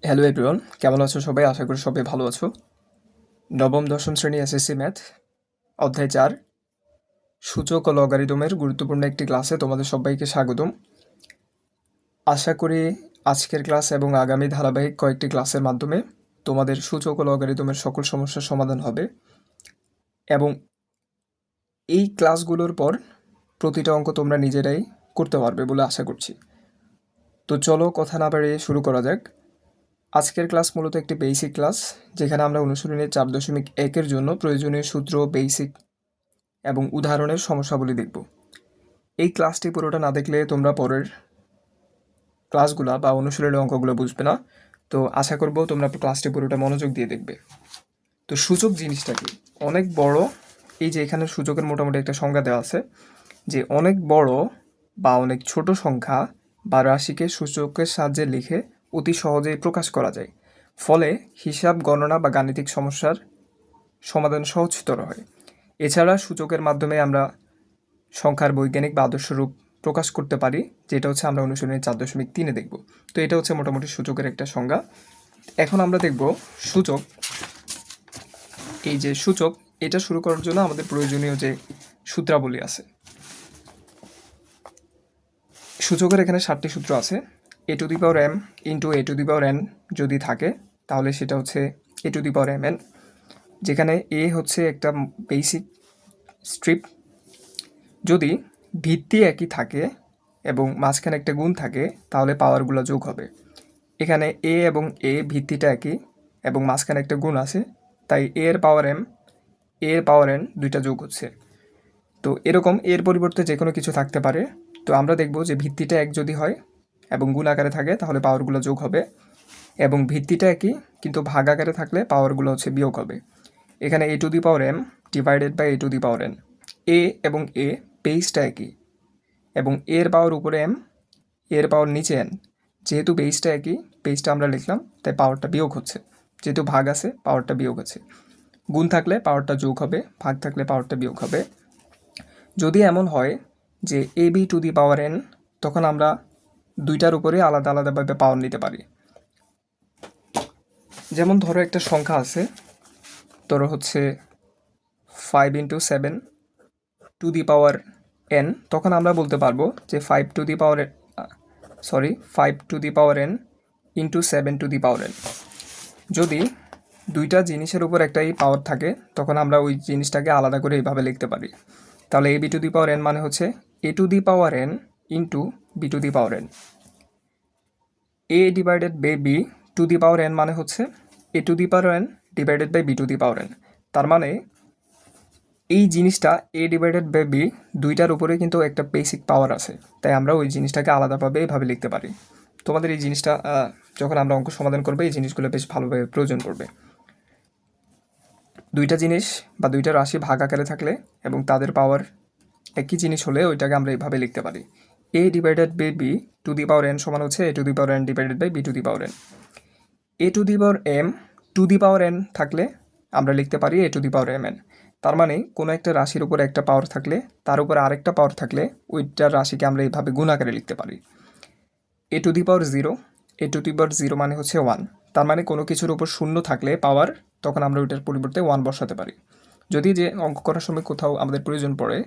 Hello everyone, কেমন আছো সবাই? আশা করি সবাই ভালো আছো। নবম দশম শ্রেণী এসএসসি ম্যাথ অধ্যায় 4 সূচক ও লগারিদমের গুরুত্বপূর্ণ একটি ক্লাসে তোমাদের সবাইকে স্বাগতম। আশা করি আজকের ক্লাস এবং আগামী ধারাবাহিক কয়েকটি ক্লাসের মাধ্যমে তোমাদের সূচক ও লগারিদমের সকল সমস্যার সমাধান হবে এবং এই ক্লাসগুলোর পর প্রতিটা অঙ্ক তোমরা নিজেরাই করতে পারবে বলে আশা করছি। তো চলো কথা না বাড়িয়ে শুরু করা যাক। আজকের ক্লাস মূলত একটি বেসিক ক্লাস, যেখানে আমরা অনুশীলনের 4.1-এর জন্য প্রয়োজনীয় সূত্র, বেসিক এবং উদাহরণের সমস্যাবলী দেখব। এই ক্লাসটি পুরোটা না দেখলে তোমরা পরের ক্লাসগুলো বা অনুশীলনের অঙ্কগুলো বুঝবে না। তো আশা করব তোমরা ক্লাসটি পুরোটা মনোযোগ দিয়ে দেখবে। তো সূচক জিনিসটা কি? অনেক বড়, এই যে এখানে সূচকের মোটামুটি একটা সংজ্ঞা দেওয়া আছে যে অনেক বড় বা অনেক ছোট সংখ্যা বা রাশিকে সূচকের সাহায্যে লিখে অতি সহজেই প্রকাশ করা যায়। ফলে হিসাব, গণনা বা গাণিতিক সমস্যার সমাধান সহজতর হয়। এছাড়া সূচকের মাধ্যমে আমরা সংখ্যার বৈজ্ঞানিক বা আদর্শ রূপ প্রকাশ করতে পারি, যেটা হচ্ছে আমরা অনুশীলনী 4.3-এ দেখব। তো এটা হচ্ছে মোটামুটি সূচকের একটা সংজ্ঞা। এখন আমরা দেখব সূচক। এই যে সূচক, এটা শুরু করার জন্য আমাদের প্রয়োজনীয় যে সূত্রাবলী আছে। সূচকের এখানে 7টি সূত্র আছে। a⁴m ইন্টু a⁴n যদি থাকে তাহলে সেটা হচ্ছে a⁴mn, যেখানে এ হচ্ছে একটা বেসিক স্ট্রিপ। যদি ভিত্তি একই থাকে এবং মাঝখানে একটা গুণ থাকে তাহলে পাওয়ারগুলো যোগ হবে। এখানে এ এবং এ ভিত্তিটা একই এবং মাঝখানে একটা গুণ আছে, তাই এ এর পাওয়ার এম, এ এর পাওয়ার এন দুইটা যোগ হচ্ছে। তো এরকম এর পরিবর্তে যে কোনো কিছু থাকতে পারে। তো আমরা দেখব যে ভিত্তিটা এক যদি হয় এবং গুণ আকারে থাকে তাহলে পাওয়ারগুলো যোগ হবে, এবং ভিত্তিটা একই কিন্তু ভাগ আকারে থাকলে পাওয়ারগুলো হচ্ছে বিয়োগ হবে। এখানে a⁴m ডিভাইডেড বাই a⁴n, এ এবং এ বেসটা একই এবং এর পাওয়ার উপরে এম, এর পাওয়ার নিচে এন। যেহেতু বেসটা একই, বেসটা আমরা লিখলাম, তাই পাওয়ারটা বিয়োগ হচ্ছে। যেহেতু ভাগ আছে, পাওয়ারটা বিয়োগ হচ্ছে। গুণ থাকলে পাওয়ারটা যোগ হবে, ভাগ থাকলে পাওয়ারটা বিয়োগ হবে। যদি এমন হয় যে ab⁴n, তখন আমরা দুইটার উপরে আলাদা আলাদাভাবে পাওয়ার নিতে পারি। যেমন ধরো একটা সংখ্যা আছে, ধরো হচ্ছে 5 × 7⁴n, তখন আমরা বলতে পারবো যে 5⁴n ইন্টু 7⁴n। যদি দুইটা জিনিসের উপর একটাই পাওয়ার থাকে তখন আমরা ওই জিনিসটাকে আলাদা করে এইভাবে লিখতে পারি। তাহলে ab⁴n মানে হচ্ছে a⁴n into b⁴n। a divided by b⁴n মানে হচ্ছে a⁴n ডিভাইডেড বাই b⁴n। তার মানে এই জিনিসটা a ডিভাইডেড বাই b দুইটার উপরে কিন্তু একটা বেসিক পাওয়ার আছে, তাই আমরা ওই জিনিসটাকে আলাদাভাবে এভাবে লিখতে পারি। তোমাদের এই জিনিসটা যখন আমরা অঙ্ক সমাধান করবো এই জিনিসগুলো বেশ ভালোভাবে প্রয়োজন পড়বে। দুইটা জিনিস বা দুইটা রাশি ভাগ আকারে থাকলে এবং তাদের পাওয়ার একই জিনিস হলে ওইটাকে আমরা এইভাবে লিখতে পারি। a ডিভাইডেড বাই b⁴n সমান হচ্ছে a⁴n divided by b⁴n। a⁴m থাকলে আমরা লিখতে পারি a⁴mn। তার মানে কোনো একটা রাশির উপর একটা পাওয়ার থাকলে তার উপর আরেকটা পাওয়ার থাকলে ওইটার রাশিকে আমরা এইভাবে গুণ আকারে লিখতে পারি। a⁴0 মানে হচ্ছে 1। তার মানে কোনো কিছুর উপর শূন্য থাকলে পাওয়ার, তখন আমরা ওইটার পরিবর্তে 1 বসাতে পারি। যদি যে অঙ্ক করার সময় কোথাও আমাদের প্রয়োজন পড়ে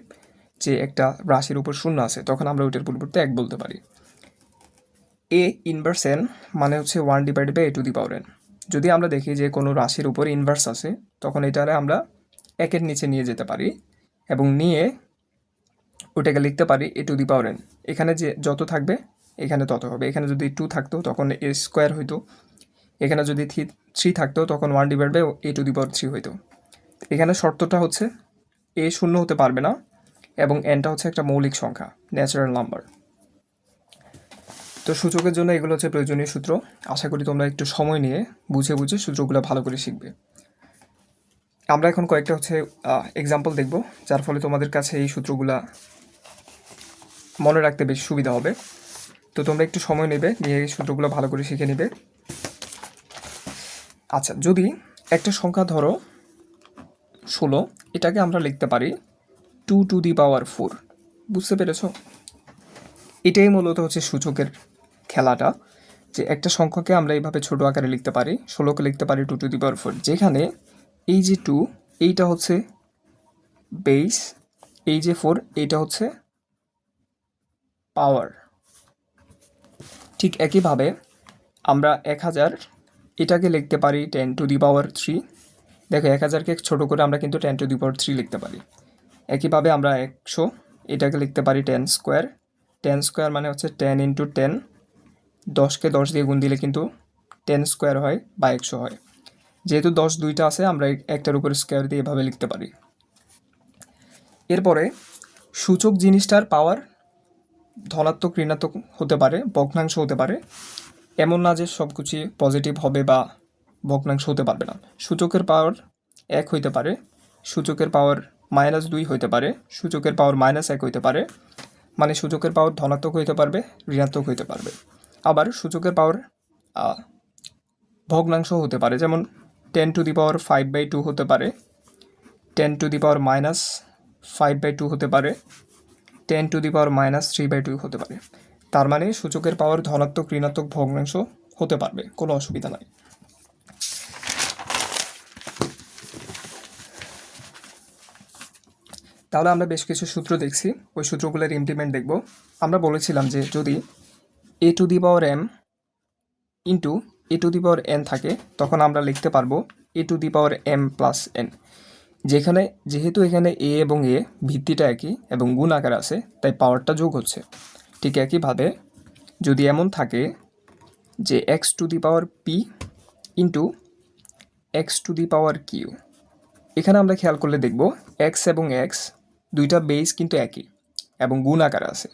যে একটা রাশির উপর শূন্য আছে, তখন আমরা ওইটার পরিবর্তে 1 বলতে পারি। a⁻n মানে হচ্ছে 1 ডিভাইডেড বাই a⁴n। যদি আমরা দেখি যে কোনো রাশির উপর ইনভার্স আছে, তখন এটারে আমরা 1-এর নিচে নিয়ে যেতে পারি এবং নিয়ে ওটাকে লিখতে পারি a⁴n। এখানে যে যত থাকবে এখানে তত হবে। এখানে যদি 2 থাকতো তখন a² হইতো, এখানে যদি 3 থাকতো তখন 1 ডিভাইড বাই a⁴ হইতো। এখানে শর্তটা হচ্ছে এ শূন্য হতে পারবে না এবং এনটা হচ্ছে একটা মৌলিক সংখ্যা, ন্যাচারাল নাম্বার। তো সূচকের জন্য এগুলো হচ্ছে প্রয়োজনীয় সূত্র। আশা করি তোমরা একটু সময় নিয়ে বুঝে বুঝে সূত্রগুলো ভালো করে শিখবে। আমরা এখন কয়েকটা হচ্ছে এক্সাম্পল দেখব, যার ফলে তোমাদের কাছে এই সূত্রগুলা মনে রাখতে বেশ সুবিধা হবে। তো তোমরা একটু সময় নেবে, নিয়ে এই সূত্রগুলো ভালো করে শিখে নেবে। আচ্ছা, যদি একটা সংখ্যা ধরো 16, এটাকে আমরা লিখতে পারি 2⁴। বুঝতে পেরেছ? এটাই মূলত হচ্ছে সূচকের খেলাটা। যে একটা সংখ্যাকে আমরা এইভাবে ছোট আকারে লিখতে পারি, 16কে লিখতে পারি 2^4, যেখানে এই যে 2 এইটা হচ্ছে বেস, এই যে 4 এইটা হচ্ছে পাওয়ার। ঠিক একইভাবে আমরা 1000 এটাকে লিখতে পারি 10^3। দেখো 1000কে ছোট করে আমরা কিন্তু 10^3 লিখতে পারি। একইভাবে আমরা 100 এটাকে লিখতে পারি 10 স্কোয়ার। 10 স্কোয়ার মানে হচ্ছে 10 × 10, 10কে 10 দিয়ে গুণ দিলে কিন্তু 10 স্কোয়ার হয় বা 100 হয়। যেহেতু 10 দুইটা আছে, আমরা একটার উপর স্কোয়ার দিয়ে এভাবে লিখতে পারি। এরপরে সূচক জিনিসটার পাওয়ার ধনাত্মক ঋণাত্মক হতে পারে, ভগ্নাংশ হতে পারে, এমন না যে সব কিছুই পজিটিভ হবে বা ভগ্নাংশ হতে পারবে না। সূচকের পাওয়ার 1 হইতে পারে, সূচকের পাওয়ার -2 হইতে পারে, সূচকের পাওয়ার -1 হইতে পারে, মানে সূচকের পাওয়ার ধনাত্মক হইতে পারবে, ঋণাত্মক হইতে পারবে। আবার সূচকের পাওয়ার ভগ্নাংশ হতে পারে, যেমন 10^5/2 হতে পারে, 10^-5/2 হতে পারে, 10^-3/2 হতে পারে। তার মানে সূচকের পাওয়ার ধনাত্মক, ঋণাত্মক, ভগ্নাংশ হতে পারবে, কোনো অসুবিধা নাই। তাহলে আমরা বেশ কিছু সূত্র দেখছি, ওই সূত্রগুলোর ইমপ্লিমেন্ট দেখব। আমরা বলেছিলাম যে যদি a⁴m ইন্টু a⁴n থাকে, তখন আমরা লিখতে পারবো a⁴m + n। যেহেতু এখানে a এবং a ভিত্তিটা একই এবং গুণ আকারে আছে, তাই পাওয়ারটা যোগ হচ্ছে। ঠিক একইভাবে যদি এমন থাকে যে x⁴p ইন্টু x⁴q, এখানে আমরা খেয়াল করলে দেখব x এবং x দুইটা বেস কিন্তু একই এবং গুণ আকারে আছে।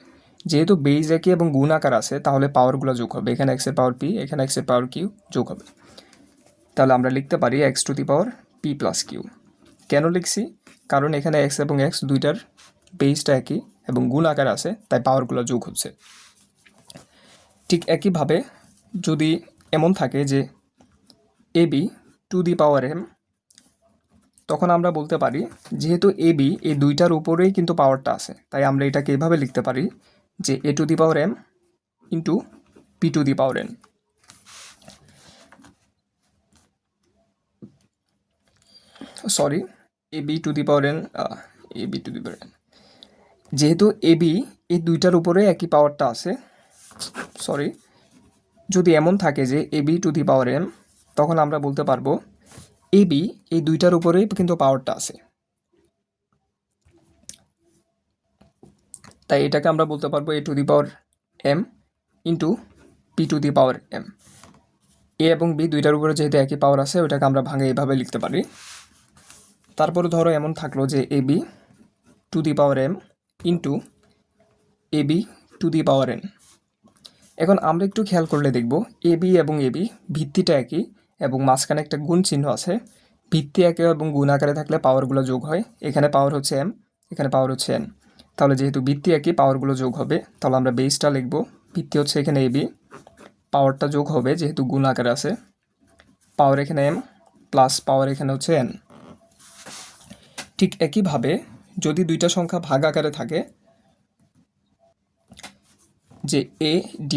যেহেতু বেস একই এবং গুণ আকার আছে, তাহলে পাওয়ারগুলো যোগ হবে। এখানে x এর পাওয়ার p, এখানে x এর পাওয়ার q যোগ হবে। তাহলে আমরা লিখতে পারি x⁴p + q। কেন লিখছি? কারণ এখানে x এবং x দুইটার বেসটা একই এবং গুণ আকারে আছে, তাই পাওয়ারগুলো যোগ হচ্ছে। ঠিক একইভাবে যদি এমন থাকে যে ab⁴m, তখন আমরা বলতে পারি যেহেতু ab এই দুইটার উপরেই কিন্তু পাওয়ারটা আছে, তাই আমরা এটাকে এভাবে লিখতে পারি যে a⁴m into p⁴n। Sorry, ab⁴n, যেহেতু ab এই দুইটার উপরে একই পাওয়ারটা আছে, সরি, যদি এমন থাকে যে ab⁴m, তখন আমরা বলতে পারবো ab এই দুইটার উপরেই কিন্তু পাওয়ারটা আছে, তাই এটাকে আমরা বলতে পারবো a⁴m ইন্টু p⁴m। a এবং b দুইটার উপরে যেহেতু একই পাওয়ার আছে, ওইটাকে আমরা ভাঙে এইভাবে লিখতে পারি। তারপরে ধরো এমন থাকলো যে ab⁴m ইন্টু ab⁴n। এখন আমরা একটু খেয়াল করলে দেখব ab এবং ab ভিত্তিটা একই এবং মাঝখানে একটা গুণ চিহ্ন আছে। ভিত্তি একই এবং গুণ আকারে থাকলে পাওয়ারগুলো যোগ হয়। এখানে পাওয়ার হচ্ছে m, এখানে পাওয়ার হচ্ছে n। তাহলে যেহেতু ভিত্তি একই, পাওয়ারগুলো যোগ হবে। তাহলে আমরা বেসটা লিখব, ভিত্তি হচ্ছে এখানে ab, পাওয়ারটা যোগ হবে যেহেতু গুণ আকারে আছে, পাওয়ার এখানে m প্লাস পাওয়ার এখানে হচ্ছে n। ঠিক একইভাবে যদি দুইটা সংখ্যা ভাগ আকারে থাকে, যে a/b,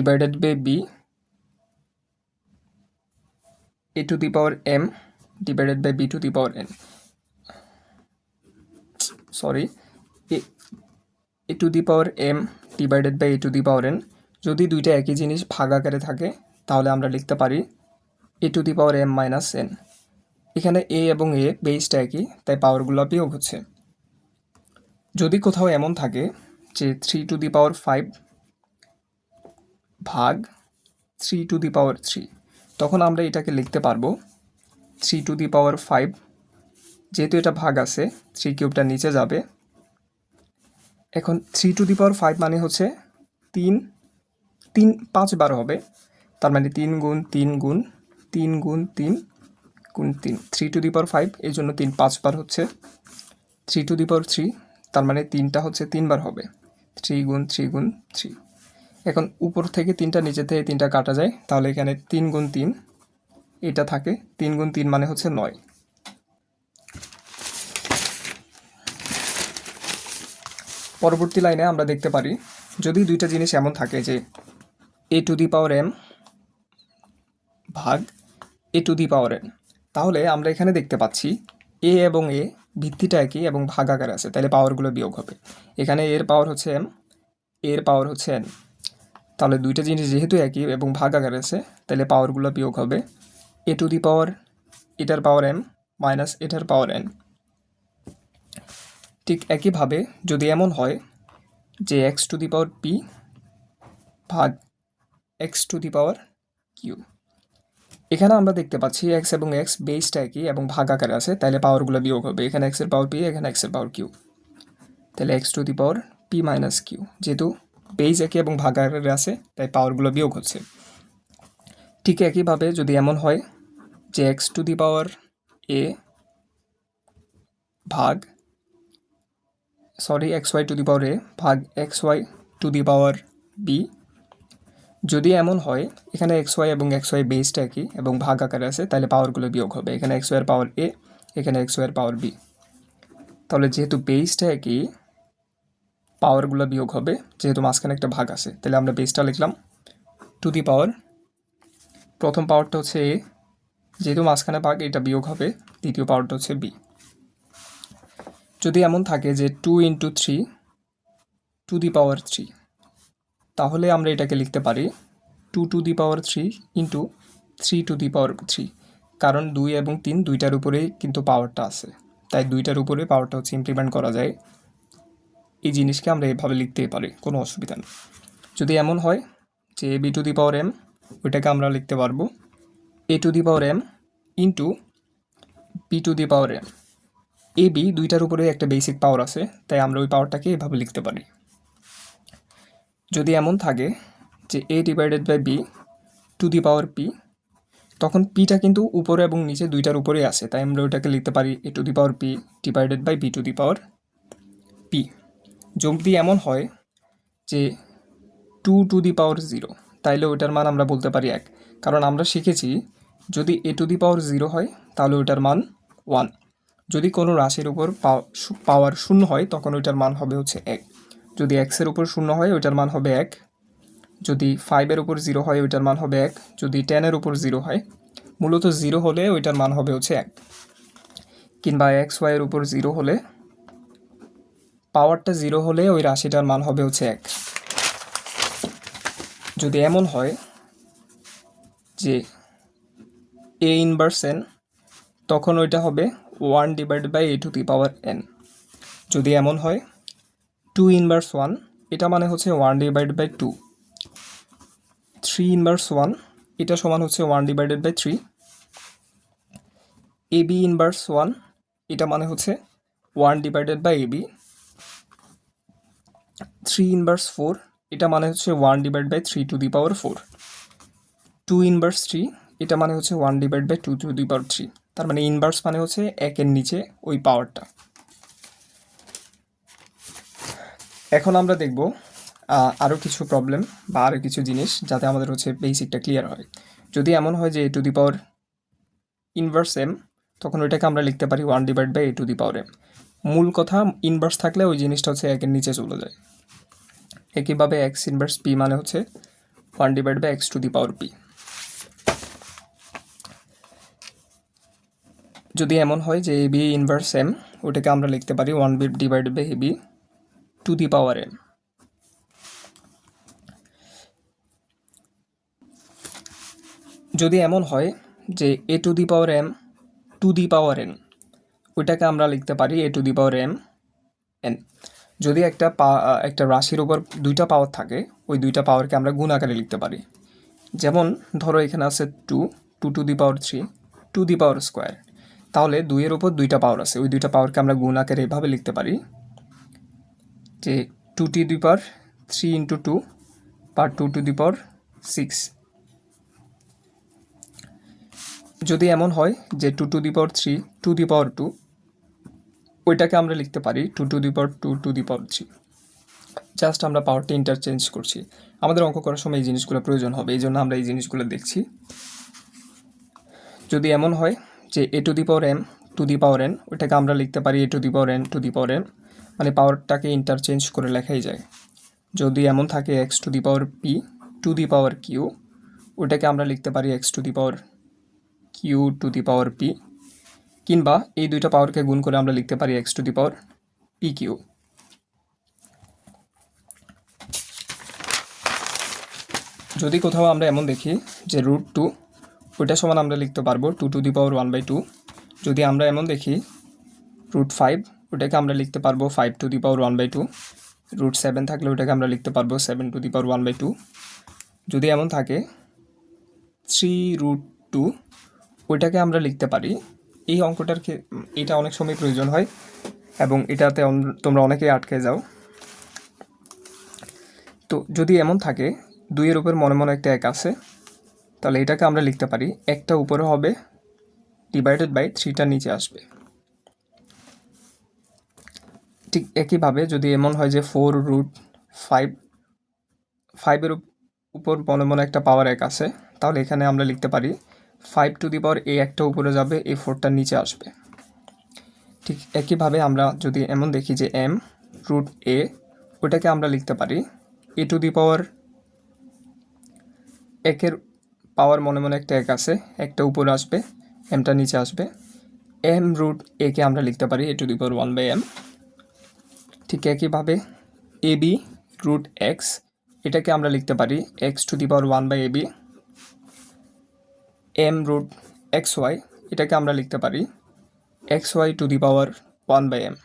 a⁴m/b⁴n, সরি, a⁴m/a⁴n, যদি দুইটা একই জিনিস ভাগ আকারে থাকে, তাহলে আমরা লিখতে পারি a⁴m - n। এখানে a এবং a বেসটা একই, তাই পাওয়ারগুলো বিয়োগ হচ্ছে। যদি কোথাও এমন থাকে যে 3⁵ ভাগ 3⁵, তখন আমরা এটাকে লিখতে পারবো 3⁵, যেহেতু এটা ভাগ আছে 3³ নিচে যাবে। এখন 3⁵ মানে হচ্ছে 5 বার হবে, তার মানে 3 × 3 × 3 × 3 × 3, 3⁵, এই জন্য 3 5 বার হচ্ছে। 3⁵, তার মানে 3টা হচ্ছে 3 বার হবে, 3 × 3 × 3। এখন উপর থেকে 3টা, নিচে থেকে 3টা কাটা যায়, তাহলে এখানে 3 × 3 এটা থাকে, 3 × 3 মানে হচ্ছে 9। পরবর্তী লাইনে আমরা দেখতে পারি যদি দুইটা জিনিস এমন থাকে যে a⁴m ভাগ এ টু দি পাওয়ার এন। তাহলে আমরা এখানে দেখতে পাচ্ছি এ এবং এ ভিত্তিটা একই এবং ভাগাকারে আছে, তাহলে পাওয়ারগুলো বিয়োগ হবে। এখানে এর পাওয়ার হচ্ছে এম, এর পাওয়ার হচ্ছে এন। তাহলে দুইটা জিনিস যেহেতু একই এবং ভাগাকারে আছে, তাহলে পাওয়ারগুলো বিয়োগ হবে এ টু দি পাওয়ার এটার পাওয়ার এম মাইনাস এটার পাওয়ার এন। ঠিক একইভাবে যদি এমন হয় যে x to the power p ভাগ x to the power q, এখানে আমরা দেখতে পাচ্ছি এক্স এবং এক্স বেসটা একই এবং ভাগ আকারে আছে, তাহলে পাওয়ারগুলো বিয়োগ হবে। এখানে এক্সের পাওয়ার পি, এখানে এক্সের পাওয়ার কিউ, তাহলে X to the power P minus Q. যেহেতু বেস একই এবং ভাগ আকারে আছে, তাই পাওয়ারগুলো বিয়োগ হচ্ছে। ঠিক একইভাবে যদি এমন হয় যে x to the power A ভাগ X Y to the power A ভাগ X Y to the power B, যদি এমন হয় এখানে এক্স ওয়াই এবং এক্স ওয়াই বেসটা একই এবং ভাগ আকারে আছে, তাহলে পাওয়ারগুলো বিয়োগ হবে। এখানে এক্স ওয়াইয়ের পাওয়ার এ, এখানে এক্স ওয়াইয়ের পাওয়ার বি। তাহলে যেহেতু বেসটা একই, পাওয়ারগুলো বিয়োগ হবে। যেহেতু মাঝখানে একটা ভাগ আছে, তাহলে আমরা বেসটা লিখলাম টু দি পাওয়ার, প্রথম পাওয়ারটা হচ্ছে এ, যেহেতু মাঝখানে ভাগ এটা বিয়োগ হবে, দ্বিতীয় পাওয়ারটা হচ্ছে বি। যদি এমন থাকে যে 2 ইন্টু 3 টু দি পাওয়ার 3, তাহলে আমরা এটাকে লিখতে পারি 2 to the power 3 into 3 to the power 3, কারণ 2 এবং 3 দুইটার উপরেই কিন্তু পাওয়ারটা আছে, তাই দুইটার উপরে পাওয়ারটা হচ্ছে ইমপ্লিমেন্ট করা যায়। এই জিনিসকে আমরা এভাবে লিখতেই পারি, কোনো অসুবিধা নেই। যদি এমন হয় যে a b to the power m, ওইটাকে আমরা লিখতে পারবো a to the power m into b to the power m. A b দুইটার উপরে একটা বেসিক পাওয়ার আছে, তাই আমরা ওই পাওয়ারটাকে এভাবে লিখতে পারি। যদি এমন থাকে যে a divided by b to the power p, তখন পিটা কিন্তু উপরে এবং নিচে দুইটার উপরেই আছে, তাই আমরা ওইটাকে লিখতে পারি a to the power p divided by b to the power P. যদি এমন হয় যে 2 টু দি পাওয়ার 0, তাইলে ওইটার মান আমরা বলতে পারি 1, কারণ আমরা শিখেছি যদি এ টু দি পাওয়ার 0 হয় তাহলে ওইটার মান 1। যদি কোনো রাশির উপর পাওয়ার 0 হয় তখন ওইটার মান হবে হচ্ছে 1। যদি এক্সের উপর 0 হয় ওইটার মান হবে 1, যদি 5-এর উপর 0 হয় ওইটার মান হবে 1, যদি 10-এর উপর 0 হয়, মূলত 0 হলে ওইটার মান হবে হচ্ছে 1, কিংবা এক্স ওয়াইয়ের উপর 0 হলে, পাওয়ারটা 0 হলে ওই রাশিটার মান হবে হচ্ছে 1। যদি এমন হয় যে এ ইনভার্স এন, তখন ওইটা হবে 1 divided by A to the power N. যদি এমন হয় 2 ইনভার্স 1, এটা মানে হচ্ছে 1 ডিভাইডেড বাই 2। 3 ইনভার্স 1, এটা সমান হচ্ছে 1 divided by 3। A B inverse 1, এটা মানে হচ্ছে 1 divided by A B. 3 inverse 4, এটা মানে হচ্ছে 1 divide by 3 to the power 4। 2 inverse 3, এটা মানে হচ্ছে 1 divide by 2 to the power 3। তার মানে ইনভার্স মানে হচ্ছে 1-এর নিচে ওই পাওয়ারটা। এখন আমরা দেখব আরও কিছু প্রবলেম বা আরও কিছু জিনিস, যাতে আমাদের হচ্ছে বেসিকটা ক্লিয়ার হয়। যদি এমন হয় যে a to the power inverse m, তখন ওইটাকে আমরা লিখতে পারি 1 divide by A to the power m. মূল কথা, ইনভার্স থাকলে ওই জিনিসটা হচ্ছে 1-এর নিচে চলে যায়। একইভাবে এক্স ইনভার্স পি মানে হচ্ছে 1 divide by X to the power P. যদি এমন হয় যে এ বি ইনভার্স এম, ওটাকে আমরা লিখতে পারি 1 divided by A b to the power m. যদি এমন হয় যে a to the power m to the power n, ওইটাকে আমরা লিখতে পারি a to the power m n. যদি একটা রাশির উপর দুইটা পাওয়ার থাকে, ওই দুইটা পাওয়ারকে আমরা গুণ আকারে লিখতে পারি। যেমন ধরো এখানে আছে 2 to the power 3 to the power square, তাহলে 2-এর উপর দুইটা পাওয়ার আছে, ওই দুইটা পাওয়ারকে আমরা গুণ আকারে এভাবে লিখতে পারি যে 2 টু দি পাওয়ার 3 ইন্টু 2 বা 2 টু দি পাওয়ার 6। যদি এমন হয় যে 2 to the power 3 to the পাওয়ার 2, ওইটাকে আমরা লিখতে পারি 2 to the power 2 to the power 3। Just আমরা পাওয়ারটা ইন্টারচেঞ্জ করছি। আমাদের অঙ্ক করার সময় এই জিনিসগুলো প্রয়োজন হবে, এই জন্য আমরা এই জিনিসগুলো দেখছি। যদি এমন হয় যে a to the power m to the power n, ওইটাকে আমরা লিখতে পারি a to the power n to the power n, মানে পাওয়ারটাকে ইন্টারচেঞ্জ করে লেখাই যায়। যদি এমন থাকে x to the power p to the power q, ওটাকে আমরা লিখতে পারি x to the power q to the power p, কিংবা এই দুইটা পাওয়ারকে গুণ করে আমরা লিখতে পারি x to the power p Q. যদি কোথাও আমরা এমন দেখি যে রুট টু, ওইটা সমান আমরা লিখতে পারবো টু টু দি পাওয়ার 1/2। যদি আমরা এমন দেখি রুট 5, ওটাকে আমরা লিখতে পারবো 5 টু দি পাওয়ার 1/2। রুট 7 থাকলে ওটাকে আমরা লিখতে পারবো 7 টু দি পাওয়ার 1/2। যদি এমন থাকে 3√2, ওইটাকে আমরা লিখতে পারি, এই অঙ্কটার এটা অনেক সময় প্রয়োজন হয় এবং এটাতে তোমরা অনেকেই আটকে যাও। তো যদি এমন থাকে 2-এর উপর মনে মনে একটা 1 আছে, তাহলে এটাকে আমরা লিখতে পারি একটা উপরে হবে ডিভাইডেড বাই 3টা নিচে আসবে। ঠিক একইভাবে যদি এমন হয় যে 4√5, 5-এর উপর মনে মনে একটা পাওয়ার 1 আছে, তাহলে এখানে আমরা লিখতে পারি 5 টু দি পাওয়ার এই একটা উপরে যাবে, এই 4টা নিচে আসবে। ঠিক একইভাবে আমরা যদি এমন দেখি যে m√a, ওটাকে আমরা লিখতে পারি এ টু দি পাওয়ার 1-এর পাওয়ার মনে মনে একটা 1 আছে, একটা উপরে আসবে, এমটা নিচে আসবে। m√a কে আমরা লিখতে পারি a to the power 1/m। ঠিক একইভাবে ab√x, এটাকে আমরা লিখতে পারি x to the power 1/ab। m√xy, এটাকে আমরা লিখতে পারি xy two the power 1/m।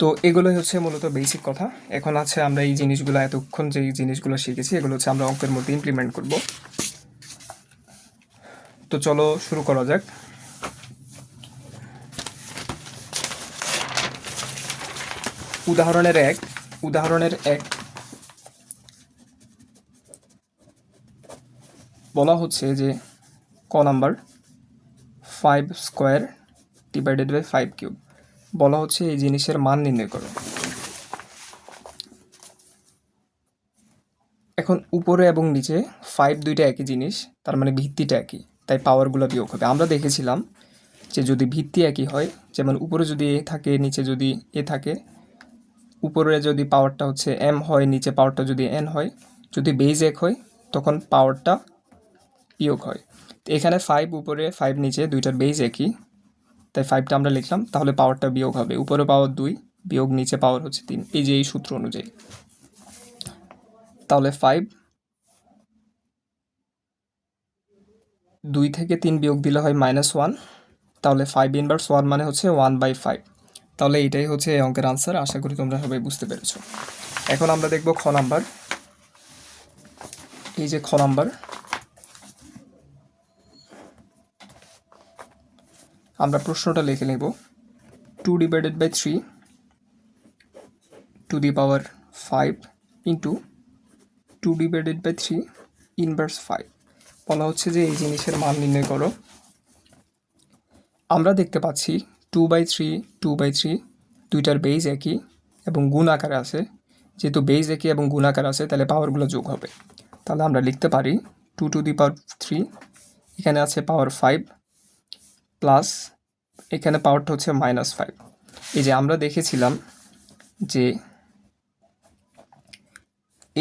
তো এগুলোই হচ্ছে মূলত বেসিক কথা। এখন আছে আমরা এই জিনিসগুলো, এতক্ষণ যেই জিনিসগুলো শিখেছি এগুলো হচ্ছে আমরা অঙ্কের মধ্যে ইমপ্লিমেন্ট করব। তো চলো শুরু করা যাক। উদাহরণের এক বলা হচ্ছে যে ক number 5 square divided by 5 cube, বলা হচ্ছে এই জিনিসের মান নির্ণয় করো। এখন উপরে এবং নিচে 5 দুইটা একই জিনিস, তার মানে ভিত্তিটা একই, তাই পাওয়ারগুলো বিয়োগ হবে। আমরা দেখেছিলাম যে যদি ভিত্তি একই হয়, যেমন উপরে যদি এ থাকে নিচে যদি এ থাকে, উপরে যদি পাওয়ারটা হচ্ছে এম হয়, নিচে পাওয়ারটা যদি এন হয়, যদি বেজ এক হয় তখন পাওয়ারটা বিয়োগ হয়। তো এখানে 5 উপরে 5 নিচে, দুইটার বেজ একই, তাই 5টা আমরা লিখলাম, তাহলে পাওয়ারটা বিয়োগ হবে। উপরে পাওয়ার 2 বিয়োগ নিচে পাওয়ার হচ্ছে 3, এই যে এই সূত্র অনুযায়ী। তাহলে 5 2 থেকে 3 বিয়োগ দিলে হয় -1, তাহলে 5 ইনভার্স 1 মানে হচ্ছে 1/5। তাহলে এইটাই হচ্ছে এই অঙ্কের আনসার। আশা করি তোমরা সবাই বুঝতে পেরেছো। এখন আমরা দেখব খ নাম্বার। এই যে খ নাম্বার, আমরা প্রশ্নটা লিখে নেব 2 divided by 3 to the power 5 into 2 divided by 3 inverse 5। বলা হচ্ছে যে এই জিনিসের মান নির্ণয় করো। আমরা দেখতে পাচ্ছি 2/3 2/3 দুইটার বেজ একই এবং গুণ আকারে আছে। যেহেতু বেজ একই এবং গুণ আকারে আছে, তাহলে পাওয়ারগুলো যোগ হবে। তাহলে আমরা লিখতে পারি 2 টু দি পাওয়ার 3, এখানে আছে পাওয়ার 5, প্লাস এখানে পাওয়ারটা হচ্ছে -5। এই যে আমরা দেখেছিলাম যে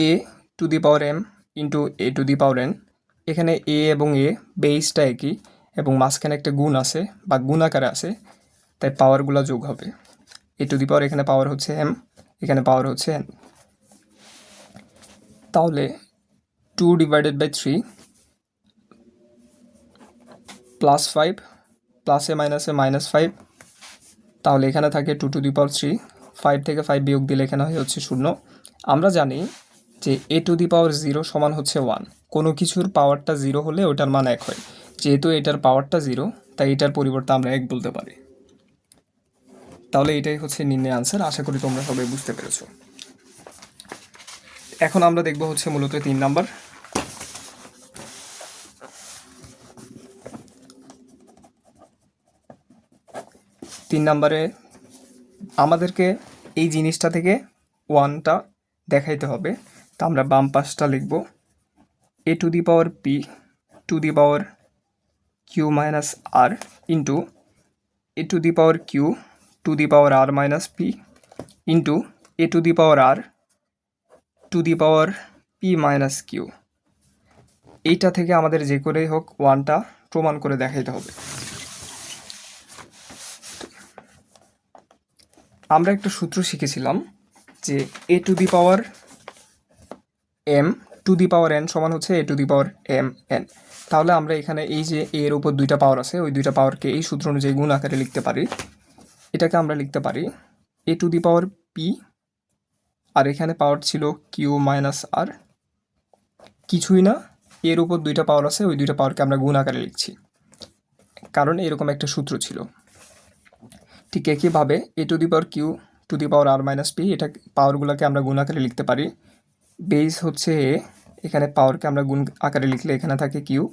a to the power m into a to the power n, এখানে a এবং a বেসটা একই এবং মাঝখানে একটা গুণ আছে বা গুণ আকারে আছে, তাই পাওয়ারগুলো যোগ হবে। a টু দি পাওয়ার, এখানে পাওয়ার হচ্ছে m, এখানে পাওয়ার হচ্ছে n। তাহলে 2 ডিভাইডেড বাই 3 প্লাস 5, প্লাসে মাইনাসে -5, তাহলে এখানে থাকে 2 টু দি পাওয়ার 3, 5 থেকে 5 বিয়োগ দিলে এখানে হচ্ছে 0। আমরা জানি যে a টু দি পাওয়ার 0 সমান হচ্ছে 1। কোনো কিছুর পাওয়ারটা 0 হলে ওটার মান 1 হয়। যেহেতু এটার পাওয়ারটা 0, তাই এটার পরিবর্তে আমরা 1 বলতে পারি। তাহলে এটাই হচ্ছে নির্ণয় আনসার। আশা করি তোমরা সবাই বুঝতে পেরেছো। এখন আমরা দেখব হচ্ছে মূলত 3 নাম্বার। তিন নাম্বারে আমাদেরকে এই জিনিসটা থেকে 1টা দেখাইতে হবে। তা আমরা বাম পাশটা লিখব a to the power p to the power q minus r into a to the power q to the power r minus p into a to the power r to the power p P minus Q, এইটা থেকে আমাদের যে করেই হোক ওয়ানটা প্রমাণ করে দেখাইতে হবে। আমরা একটা সূত্র শিখেছিলাম যে a to the power m to the power n সমান হচ্ছে a to the power m n. তাহলে আমরা এখানে এই যে এর উপর দুইটা পাওয়ার আছে, ওই দুইটা পাওয়ারকে এই সূত্র অনুযায়ী গুণ আকারে লিখতে পারি। এটাকে আমরা লিখতে পারি a to the power P, আর এখানে পাওয়ার ছিল কিউ মাইনাস আর, কিছুই না, এর উপর দুইটা পাওয়ার আছে, ওই দুইটা পাওয়ারকে আমরা গুণ আকারে লিখছি, কারণ এরকম একটা সূত্র ছিল। ঠিক একইভাবে a to the power q to the power r minus p, এটা পাওয়ারগুলোকে আমরা গুণ আকারে লিখতে পারি। বেস হচ্ছে এ, এখানে পাওয়ারকে আমরা গুণ আকারে লিখলে এখানে থাকে কিউ,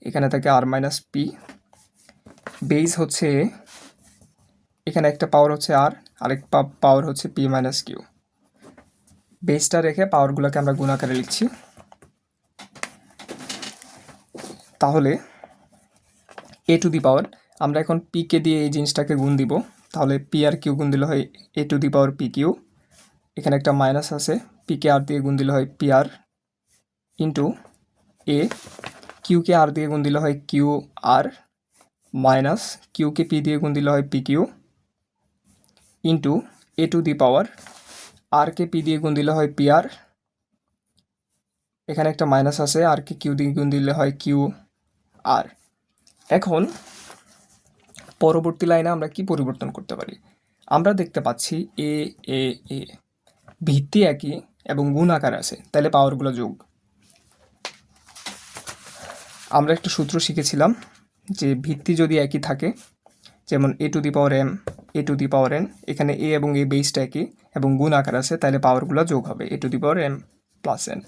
এখানে থাকে আর মাইনাস পি। বেস হচ্ছে এ, এখানে একটা পাওয়ার হচ্ছে আর, আরেক পাওয়ার হচ্ছে পি মাইনাস কিউ। বেসটা রেখে পাওয়ারগুলোকে আমরা গুণ আকারে লিখছি। তাহলে এ টু দি পাওয়ার, আমরা এখন পিকে দিয়ে এই জিনিসটাকে গুণ দিব, তাহলে পি আর কিউ গুণ দিলে হয় a to the power p q. এখানে একটা মাইনাস আছে, পিকে আর দিয়ে গুণ দিলে হয় পি আর ইন্টু এ, কিউকে আর দিয়ে গুণ দিলে হয় কিউ আর, মাইনাস কিউকে পি দিয়ে গুণ দিলে হয় p q into a to the power আরকে পি দিয়ে গুণ দিলে হয় পি আর, এখানে একটা মাইনাস আছে, আরকে কিউ দিয়ে গুণ দিলে হয় কিউ আর। এখন পরবর্তী লাইনে আমরা কি পরিবর্তন করতে পারি? আমরা দেখতে পাচ্ছি এ এ এ ভিত্তি একই এবং গুণ আকার আছে, তাহলে পাওয়ারগুলো যোগ। আমরা একটা সূত্র শিখেছিলাম যে ভিত্তি যদি একই থাকে, যেমন a to the power m a to the power n, এখানে এ এবং এ বেসটা একই এবং গুণ আকার আছে, তাহলে পাওয়ারগুলো যোগ হবে a to the power m plus n.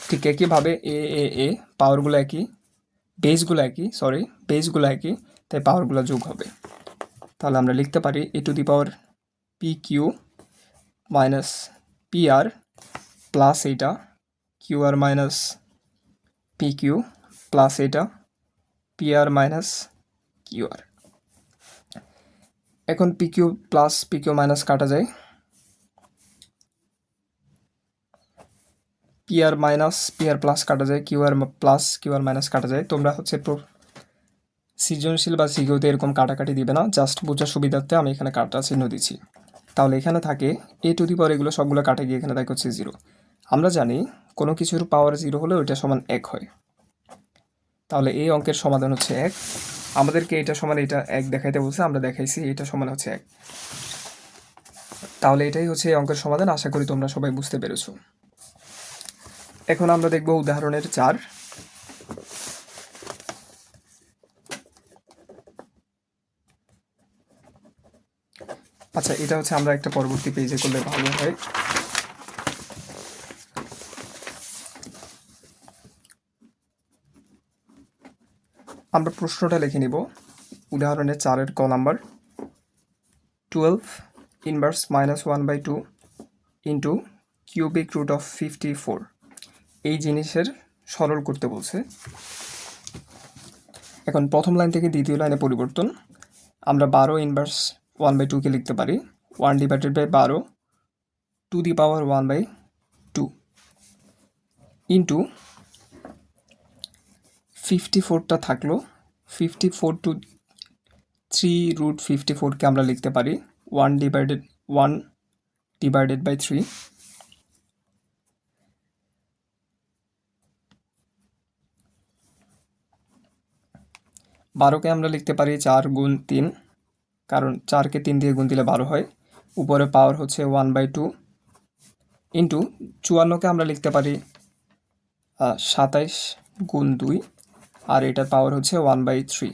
ঠিক একইভাবে এ এ এ পাওয়ারগুলো একই, বেসগুলো একই, তাই পাওয়ারগুলো যোগ হবে। তাহলে আমরা লিখতে পারি a to the power p q minus p r plus এইটা q r minus p q plus এটা p r minus q r. এখন p q plus p q minus কাটা যায়, p r minus p r plus কাটা যায়, q r plus q r minus কাটা যায়। তোমরা হচ্ছে সৃজনশীল বা সিকিউতে এরকম কাটাকাটি দিবে না, জাস্ট বোঝার সুবিধার্থে আমি এখানে কাটা চিহ্ন দিচ্ছি। তাহলে এখানে থাকে এ টু দি পাওয়ার, এগুলো সবগুলো কাটে গিয়ে এখানে থাকে হচ্ছে জিরো। আমরা জানি কোনো কিছুর পাওয়ার জিরো হলে ওইটা সমান এক হয়। তাহলে এই অঙ্কের সমাধান হচ্ছে এক। আমাদেরকে এটা সমান এটা এক দেখাইতে বলছে, আমরা দেখাইছি এটা সমান হচ্ছে এক। তাহলে এটাই হচ্ছে এই অঙ্কের সমাধান। আশা করি তোমরা সবাই বুঝতে পেরেছো। এখন আমরা দেখব উদাহরণের 4। আচ্ছা, এটা হচ্ছে আমরা একটা পরবর্তী পেজে করলে ভালো হয়। আমরা প্রশ্নটা লিখে নিব। উদাহরণের 4-এর ক number, 12 inverse -1/2 into cubic root of 54, এই জিনিসের সরল করতে বলছে। এখন প্রথম লাইন থেকে দ্বিতীয় লাইনে পরিবর্তন, আমরা 12 ইনভার্স 1/2কে লিখতে পারি 1/12 টু দি পাওয়ার 1/2 ইন্টু 54টা থাকলো, 54 টু 3√54কে আমরা লিখতে পারি 1/3। 12কে আমরা লিখতে পারি 4 গুণ 3, কারণ 4কে 3 দিয়ে গুণ দিলে 12 হয়। উপরে পাওয়ার হচ্ছে 1/2 ইন্টু 54কে আমরা লিখতে পারি 27 গুণ 2, আর এটার পাওয়ার হচ্ছে 1/3।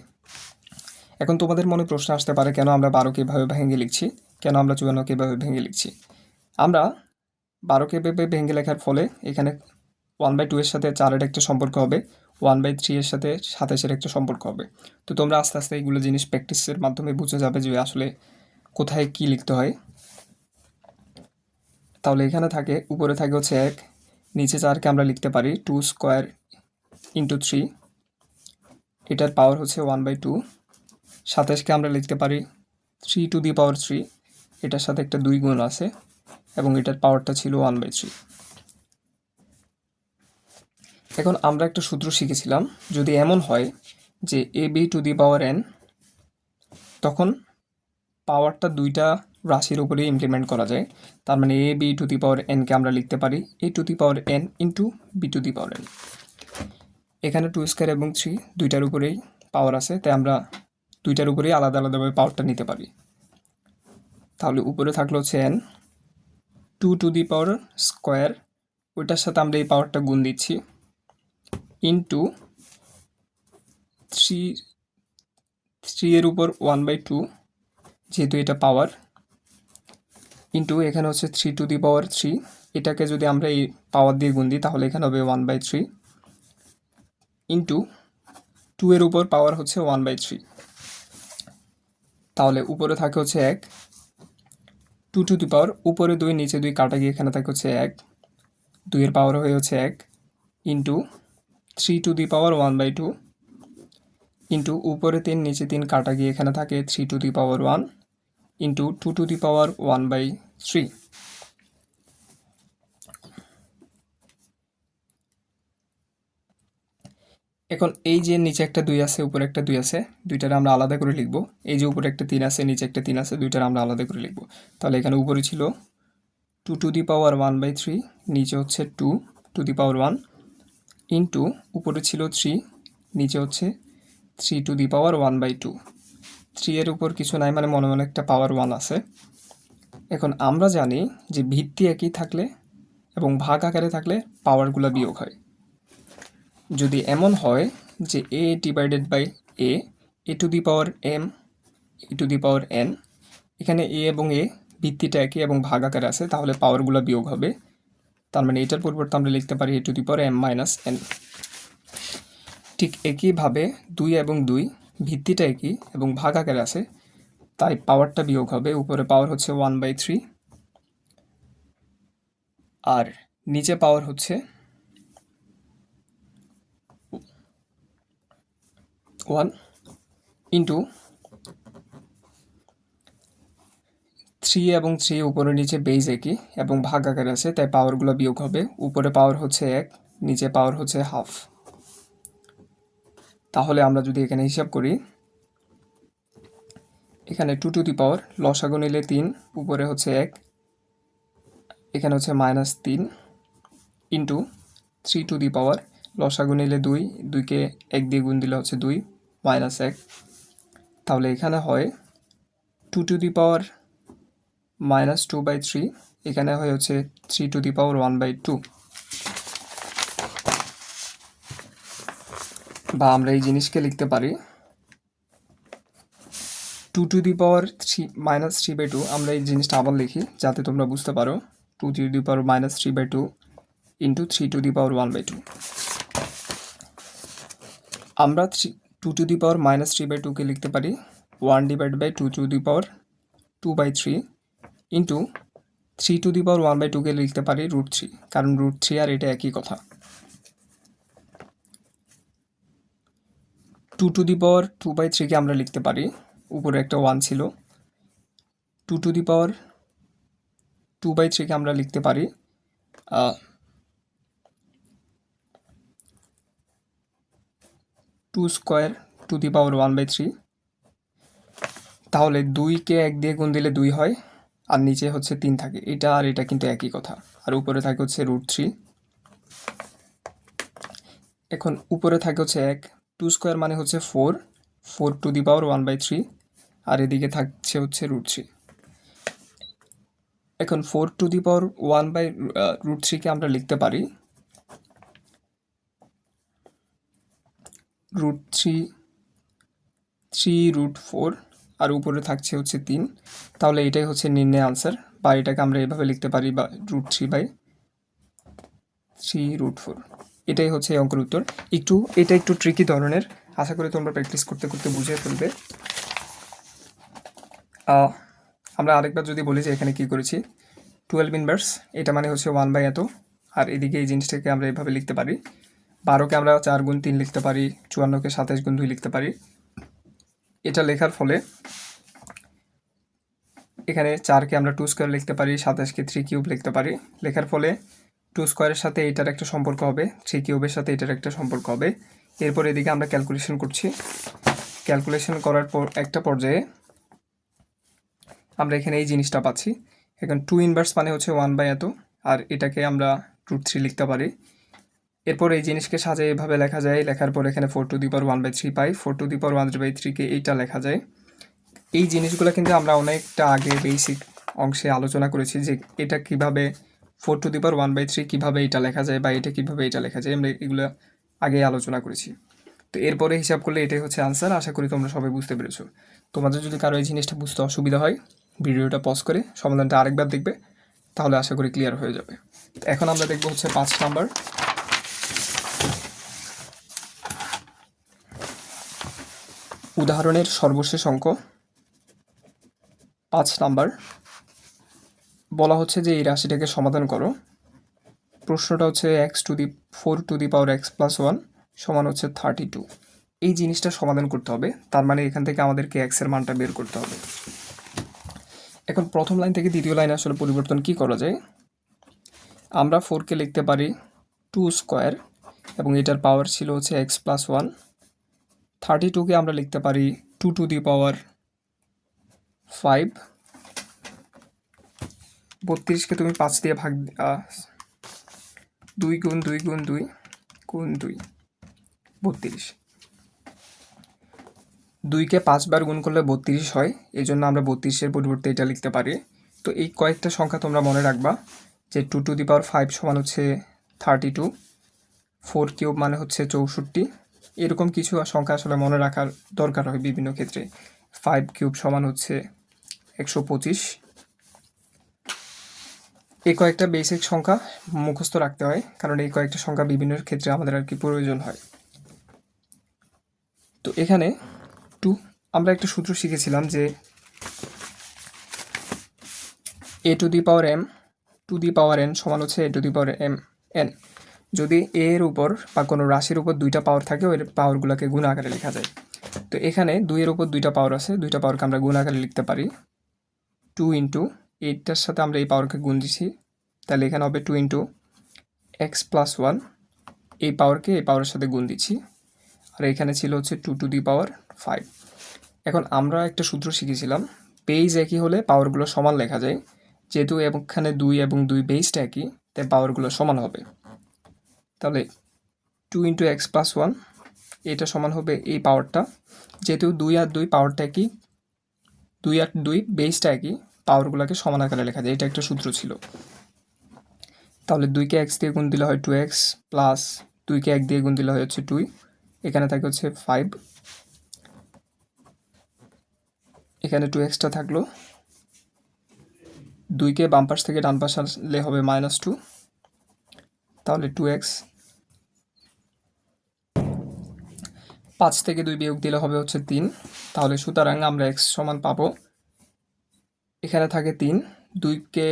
এখন তোমাদের মনে প্রশ্ন আসতে পারে, কেন আমরা 12কে এভাবে ভেঙে লিখছি, কেন আমরা 54কে এভাবে ভেঙে লিখছি? আমরা 12কে এভাবে ভেঙে লেখার ফলে এখানে 1/2 এর সাথে 4-এর একটা সম্পর্ক হবে, 1/3 এর সাথে 27-এর একটা সম্পর্ক হবে। তো তোমরা আস্তে আস্তে এইগুলো জিনিস প্র্যাকটিসের মাধ্যমে বুঝে যাবে যে আসলে কোথায় কি লিখতে হয়। তাহলে এখানে থাকে, উপরে থাকে হচ্ছে 1, নিচে 4কে আমরা লিখতে পারি 2 স্কোয়ার ইন্টু 3, এটার পাওয়ার হচ্ছে 1/2। 27কে আমরা লিখতে পারি 3 টু দি পাওয়ার 3, এটার সাথে একটা 2 গুণ আছে এবং এটার পাওয়ারটা ছিল 1/3। এখন আমরা একটা সূত্র শিখেছিলাম, যদি এমন হয় যে a b to the power n, তখন পাওয়ারটা দুইটা রাশির উপরেই ইমপ্লিমেন্ট করা যায়। তার মানে a b to the power এনকে আমরা লিখতে পারি a to the power n into b to the power n. এখানে 2² এবং 3 দুইটার উপরেই পাওয়ার আছে, তাই আমরা দুইটার উপরেই আলাদা আলাদাভাবে পাওয়ারটা নিতে পারি। তাহলে উপরে থাকলো হচ্ছে N, 2 to the power square, ওইটার সাথে আমরা এই পাওয়ারটা গুণ দিচ্ছি, ইন্টু 3 এর উপর 1/2, যেহেতু এটা পাওয়ার, ইন্টু এখানে হচ্ছে 3 টু দি পাওয়ার 3, এটাকে যদি আমরা এই পাওয়ার দিয়ে গুণ দিই তাহলে এখানে হবে 1/3, ইন্টু 2 এর উপর পাওয়ার হচ্ছে 1/3, তাহলে উপরে থাকে হচ্ছে 1, 2 টু দি পাওয়ার উপরে 2 নিচে 2 কাটা গিয়ে এখানে থাকে হচ্ছে 1, 2 এর পাওয়ার হয়ে হচ্ছে 1, into 3 to the power 1/2, into উপরে 3 নিচে 3 কাটা গিয়ে এখানে থাকে 3 to the power 1, into 2 to the power 1/3। এখন এই যে নিচে একটা 2 আছে উপরে একটা 2 আছে, দুইটার আমরা আলাদা করে লিখব। এই যে উপরে একটা 3 আছে নিচে একটা 3 আছে, দুইটার আমরা আলাদা করে লিখব। তাহলে এখানে উপরে ছিল 2 টু দি পাওয়ার 1/3, নিচে হচ্ছে 2 টু দি পাওয়ার 1, ইন্টু উপরে ছিল 3, নিচে হচ্ছে 3 টু দি পাওয়ার 1/2। 3 এর উপর কিছু নাই, মানে মনে মনে একটা পাওয়ার 1 আছে। এখন আমরা জানি যে ভিত্তি একই থাকলে এবং ভাগ আকারে থাকলে পাওয়ারগুলো বিয়োগ হয়। যদি এমন হয় যে a divided by a, a to the power m, a to the power n, এখানে এ এবং এ ভিত্তিটা একই এবং ভাগ আকারে আছে, তাহলে পাওয়ারগুলো বিয়োগ হবে। তার মানে এটার পরিবর্তে আমরা লিখতে পারি a to the power m minus n. ঠিক একইভাবে 2 এবং 2 ভিত্তিটা একই এবং ভাগ আকারে আছে, তাই পাওয়ারটা বিয়োগ হবে। উপরে পাওয়ার হচ্ছে 1/3 আর নিচে পাওয়ার হচ্ছে 1, ইন্টু 3 এবং 3 উপরে নিচে বেজ একই এবং ভাগ আকারে আছে, তাই পাওয়ারগুলো বিয়োগ হবে। উপরে পাওয়ার হচ্ছে 1, নিচে পাওয়ার হচ্ছে হাফ। তাহলে আমরা যদি এখানে হিসাব করি, এখানে 2 টু দি পাওয়ার লসাগু নিলে 3, উপরে হচ্ছে 1, এখানে হচ্ছে -3, ইন্টু 3 টু দি পাওয়ার লসাগু নিলে 2, 2কে 1 দিয়ে গুণ দিলে হচ্ছে 2, -1, তাহলে এখানে হয় 2 টু দি পাওয়ার -2/3, এখানে হয় হচ্ছে 3 টু দি পাওয়ার 1/2। বা আমরা এই জিনিসকে লিখতে পারি 2 টু দি পাওয়ার -3/2। আমরা এই জিনিসটা আবার লিখি যাতে তোমরা বুঝতে পারো। 2 to the power -3/2 into 3 to the power 1/2। আমরা 2 টু দি পাওয়ার -3/2কে লিখতে পারি 1 divide by 2 to the power 2/3, into 3 to the power 1/2কে লিখতে পারি √3, কারণ √3 আর এটা একই কথা। 2 টু দি পাওয়ার 2/3কে আমরা লিখতে পারি, উপরে একটা 1 ছিল, 2 টু দি পাওয়ার 2/3কে আমরা লিখতে পারি 2 স্কোয়ার টু দি পাওয়ার 1/3। তাহলে 2কে 1 দিয়ে গুণ দিলে 2 হয় আর নিচে হচ্ছে 3 থাকে, এটা আর এটা কিন্তু একই কথা। আর উপরে থাকে হচ্ছে √3। এখন উপরে থাকে হচ্ছে 1, 2 স্কোয়ার মানে হচ্ছে 4, 4 টু দি পাওয়ার 1/3, আর এদিকে থাকছে হচ্ছে √3। এখন 4 টু দি পাওয়ার 1/√3কে আমরা লিখতে পারি √3, 3√4, আর উপরে থাকছে হচ্ছে 3। তাহলে এটাই হচ্ছে নির্ণয় আনসার, বা এটাকে আমরা এভাবে লিখতে পারি বা √3/3√4। এটাই হচ্ছে এই অঙ্কের উত্তর। এটা একটু ট্রিকি ধরনের, আশা করি তোমরা প্র্যাকটিস করতে করতে বুঝে ফেলবে। আমরা আরেকবার যদি বলি যে এখানে কি করেছি, 12 ইনভার্স, এটা মানে হচ্ছে 1/এত, আর এদিকে এই জিনিসটাকে আমরা এভাবে লিখতে পারি। 12কে আমরা 4 গুণ 3 লিখতে পারি, 54কে 27 গুণ 2 লিখতে পারি। এটা লেখার ফলে এখানে 4কে আমরা 2 স্কোয়ার লিখতে পারি, 27কে 3 কিউব লিখতে পারি। লেখার ফলে টু স্কোয়ারের সাথে এটার একটা সম্পর্ক হবে, 3 কিউবের সাথে এটার একটা সম্পর্ক হবে। এরপর এদিকে আমরা ক্যালকুলেশন করছি। ক্যালকুলেশন করার পর একটা পর্যায়ে আমরা এখানে এই জিনিসটা পাচ্ছি। এখন 2 ইনভার্স মানে হচ্ছে 1/, আর এটাকে আমরা √3 লিখতে পারি। এরপর এই জিনিসকে সাজায় এভাবে লেখা যায়। লেখার পর এখানে 4⁻1/3 পাই। 4⁻1/3কে এইটা লেখা যায়। এই জিনিসগুলো কিন্তু আমরা অনেকটা আগে বেসিক অংশে আলোচনা করেছি যে এটা কিভাবে 4⁻1/3 কীভাবে এটা লেখা যায় বা এটা কীভাবে এটা লেখা যায়, আমরা এগুলো আগে আলোচনা করেছি। তো এরপরে হিসাব করলে এটাই হচ্ছে আনসার। আশা করি তোমরা সবাই বুঝতে পেরেছো। তোমাদের যদি কারো এই জিনিসটা বুঝতে অসুবিধা হয়, ভিডিওটা পজ করে সমাধানটা আরেকবার দেখবে, তাহলে আশা করি ক্লিয়ার হয়ে যাবে। তো এখন আমরা দেখব হচ্ছে 5 নাম্বার। উদাহরণের সর্বশেষ অঙ্ক 5 নাম্বার। বলা হচ্ছে যে এই রাশিটাকে সমাধান করো। প্রশ্নটা হচ্ছে x⁴ সমান হচ্ছে 32। এই জিনিসটা সমাধান করতে হবে, তার মানে এখান থেকে আমাদেরকে এক্সের মানটা বের করতে হবে। এখন প্রথম লাইন থেকে দ্বিতীয় লাইনে আসলে পরিবর্তন কি করা যায়? আমরা 4কে লিখতে পারি 2 স্কোয়ার এবং এটার পাওয়ার ছিল হচ্ছে x+1। 32কে আমরা লিখতে পারি 2⁵। 32কে তুমি 5 দিয়ে ভাগ 2 গুণ 2 গুণ 2 গুণ 2, 32। 2কে 5 বার গুণ করলে 32 হয়, এই জন্য আমরা 32-এর পরিবর্তে এটা লিখতে পারি। তো এই কয়েকটা সংখ্যা তোমরা মনে রাখবা যে 2⁵ সমান হচ্ছে 32, 4 কিউব মানে হচ্ছে 64। এরকম কিছু সংখ্যা আসলে মনে রাখার দরকার হয় বিভিন্ন ক্ষেত্রে। 5 কিউব সমান হচ্ছে 125। এই কয়েকটা বেসিক সংখ্যা মুখস্থ রাখতে হয়, কারণ এই কয়েকটা সংখ্যা বিভিন্ন ক্ষেত্রে আমাদের আর কি প্রয়োজন হয়। তো এখানে আমরা একটা সূত্র শিখেছিলাম যে a⁴m সমান হচ্ছে a⁴m(n). যদি a এর উপর বা কোনো রাশির উপর 2টা পাওয়ার থাকে, ওই পাওয়ারগুলোকে গুণ আকারে লেখা যায়। তো এখানে 2 এর উপর 2টা পাওয়ার আছে, 2টা পাওয়ারকে আমরা গুণ আকারে লিখতে পারি। 2 ইন্টু এইটার সাথে আমরা এই পাওয়ারকে গুণ দিছি, তাহলে এখানে হবে 2 ইন্টু x+1। এই পাওয়ারকে এই পাওয়ারের সাথে গুণ দিচ্ছি, আর এখানে ছিল হচ্ছে 2⁵। এখন আমরা একটা সূত্র শিখেছিলাম, বেস একই হলে পাওয়ারগুলো সমান লেখা যায়। যেহেতু এখানে 2 এবং 2 বেসটা একই, তাই পাওয়ারগুলো সমান হবে। তাহলে 2 ইন্টু x+1 এটা সমান হবে এই পাওয়ারটা। যেহেতু 2 আর 2 পাওয়ারটা একই, 2 আর 2 বেসটা একই, পাওয়ারগুলোকে সমান আকারে লেখা যায়। এটা একটা সূত্র ছিল। তাহলে 2কে x দিয়ে গুণ দিলে হয় 2x, প্লাস 2কে 1 দিয়ে গুণ দিলে হয় হচ্ছে 2, এখানে থাকে হচ্ছে 5। এখানে 2xটা থাকলো। 2কে বাম পাশ থেকে ডান পাশে আনলে হবে -2, তাহলে 2x। 5 থেকে 2 বিয়োগ দিলে হবে হচ্ছে 3, তাহলে সুতরাং আমরা x সমান পাবো, এখানে থাকে 3, 2কে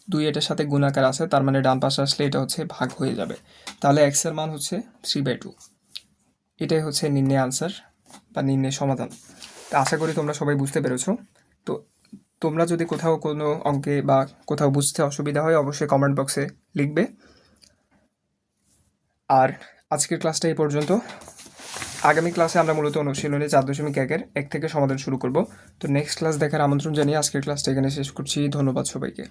2 এটার সাথে গুণাকার আছে, তার মানে ডান পাশে আসলে এটা হচ্ছে ভাগ হয়ে যাবে। তাহলে x এর মান হচ্ছে 3/2। এটাই হচ্ছে নির্ণয় আনসার বা নির্ণয় সমাধান। তো আশা করি তোমরা সবাই বুঝতে পেরেছো। তো তোমরা যদি কোথাও কোনো অঙ্কে বা কোথাও বুঝতে অসুবিধা হয়, অবশ্যই কমেন্ট বক্সে লিখবে। আর আজকের ক্লাসটা এই পর্যন্ত। আগামী ক্লাসে আমরা মূলত অনুশীলনে 4.1-এর 1 থেকে সমাধান শুরু করব। তো নেক্সট ক্লাস দেখার আমন্ত্রণ জানিয়ে আজকের ক্লাসটা এখানে শেষ করছি। ধন্যবাদ সবাইকে।